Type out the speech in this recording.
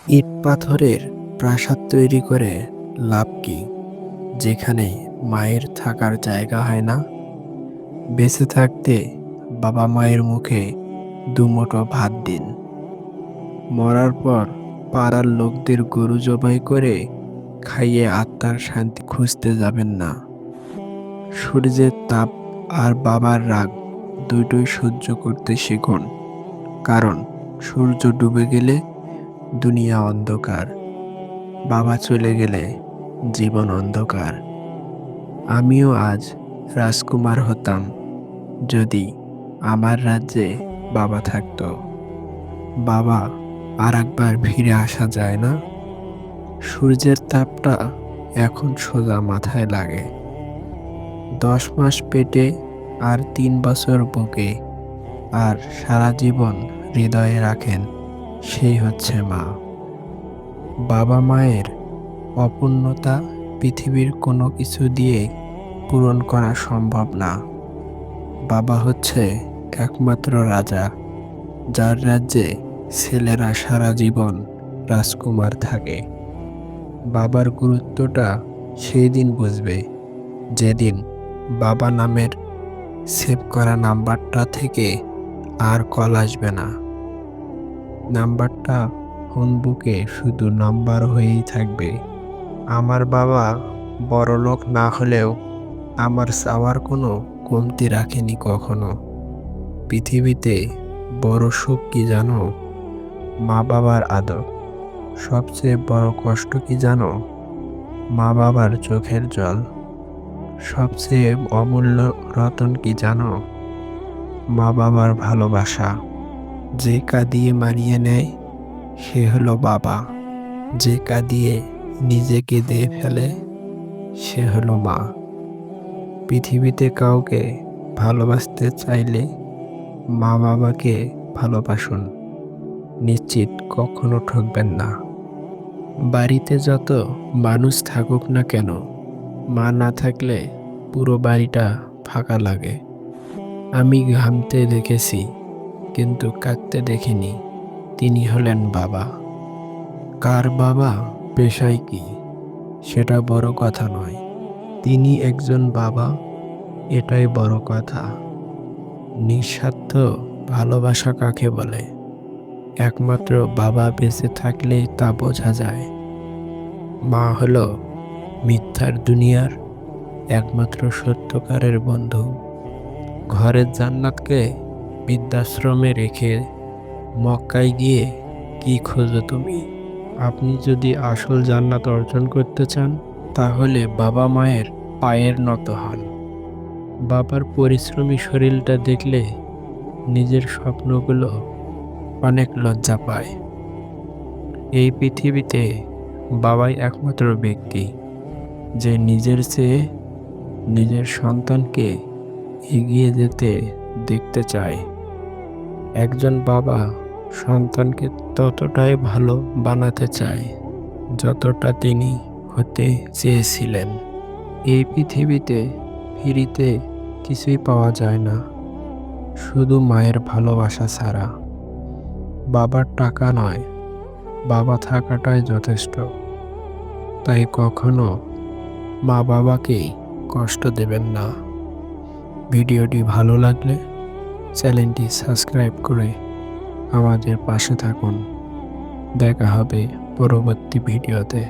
ইট পাথরের প্রাসাদ তৈরি করে লাভ কি, যেখানে মায়ের থাকার জায়গা হয় না? বেঁচে থাকতে বাবা মায়ের মুখে দুমুঠো ভাত দিন, মরার পর পাড়ার লোকদের গরু জবাই করে খাইয়ে আত্মার শান্তি খুঁজতে যাবেন না। সূর্যের তাপ আর বাবার রাগ দুটোই সহ্য করতে শিখুন, কারণ সূর্য ডুবে গেলে দুনিয়া অন্ধকার, বাবা চলে গেলে জীবন অন্ধকার। আমিও আজ রাজকুমার হতাম যদি আমার রাজ্যে বাবা থাকতো। বাবা আর একবার ফিরে আসা যায় না। সূর্যের তাপটা এখন সোজা মাথায় লাগে। 10 মাস পেটে আর 3 বছর বুকে, আর সারা জীবন হৃদয়ে রাখেন, সেই হচ্ছে মা। বাবা মায়ের অপূর্ণতা পৃথিবীর কোনো কিছু দিয়ে পূরণ করা সম্ভব না। বাবা হচ্ছে একমাত্র রাজা, যার রাজ্যে ছেলেরা সারা জীবন রাজকুমার থাকে। বাবার গুরুত্বটা সেই দিন বুঝবে যেদিন বাবা নামের সেভ করা নাম্বারটা থেকে আর কল আসবে না। নাম্বারটা ফোন বুকে শুধু নাম্বার হয়েই থাকবে। আমার বাবা বড়লোক না হলেও আমার চাওয়ার কোনো কমতি রাখেনি কখনো। পৃথিবীতে বড় সুখ কি জানো? মা বাবার আদর। সবচেয়ে বড় কষ্ট কি জানো? মা বাবার চোখের জল। সবচেয়ে অমূল্য রতন কি জানো? মা বাবার ভালোবাসা। যে কাঁদিয়ে মানিয়ে নেয় সে হলো বাবা, যে কাঁদিয়ে নিজেকে দিয়ে ফেলে সে হলো মা। পৃথিবীতে কাউকে ভালোবাসতে চাইলে মা বাবাকে ভালোবাসুন, নিশ্চিত কখনো ঠকবেন না। বাড়িতে যত মানুষ থাকুক না কেন, মা না থাকলে পুরো বাড়িটা ফাঁকা লাগে। আমি ঘামতে দেখেছি কিন্তু কাঁদতে দেখিনি, তিনি হলেন বাবা। কার বাবা পেশায় কি সেটা বড় কথা নয়, তিনি একজন বাবা, এটাই বড় কথা। নিঃস্বার্থ ভালোবাসা কাকে বলে? একমাত্র বাবা বেঁচে থাকলেই তা বোঝা যায়। মা হলো মিথ্যার দুনিয়ার একমাত্র সত্যকারের বন্ধু। ঘরের জান্নাতকে বৃদ্ধাশ্রমে রেখে মক্কায় গিয়ে কি খোঁজো তুমি? আপনি যদি আসল জান্নাত অর্জন করতে চান, তাহলে বাবা মায়ের পায়ের নত হন। বাবার পরিশ্রমী শরীরটা দেখলে নিজের স্বপ্নগুলো অনেক লজ্জা পায়। এই পৃথিবীতে বাবাই একমাত্র ব্যক্তি যে নিজের চেয়ে নিজের সন্তানকে এগিয়ে যেতে দেখতে চায়। একজন বাবা সন্তানকে ততটাই ভালো বানাতে চায় যতটা তিনি হতে চেয়েছিলেন। এই পৃথিবীতে ফ্রিতে কিছুই পাওয়া যায় না, শুধু মায়ের ভালোবাসা ছাড়া। বাবার টাকা নয়, বাবা থাকাটাই যথেষ্ট। তাই কখনো মা বাবাকে কষ্ট দেবেন না। ভিডিওটি ভালো লাগলে চ্যানেলটি সাবস্ক্রাইব করে আমাদের পাশে থাকুন। দেখা হবে পরবর্তী ভিডিওতে।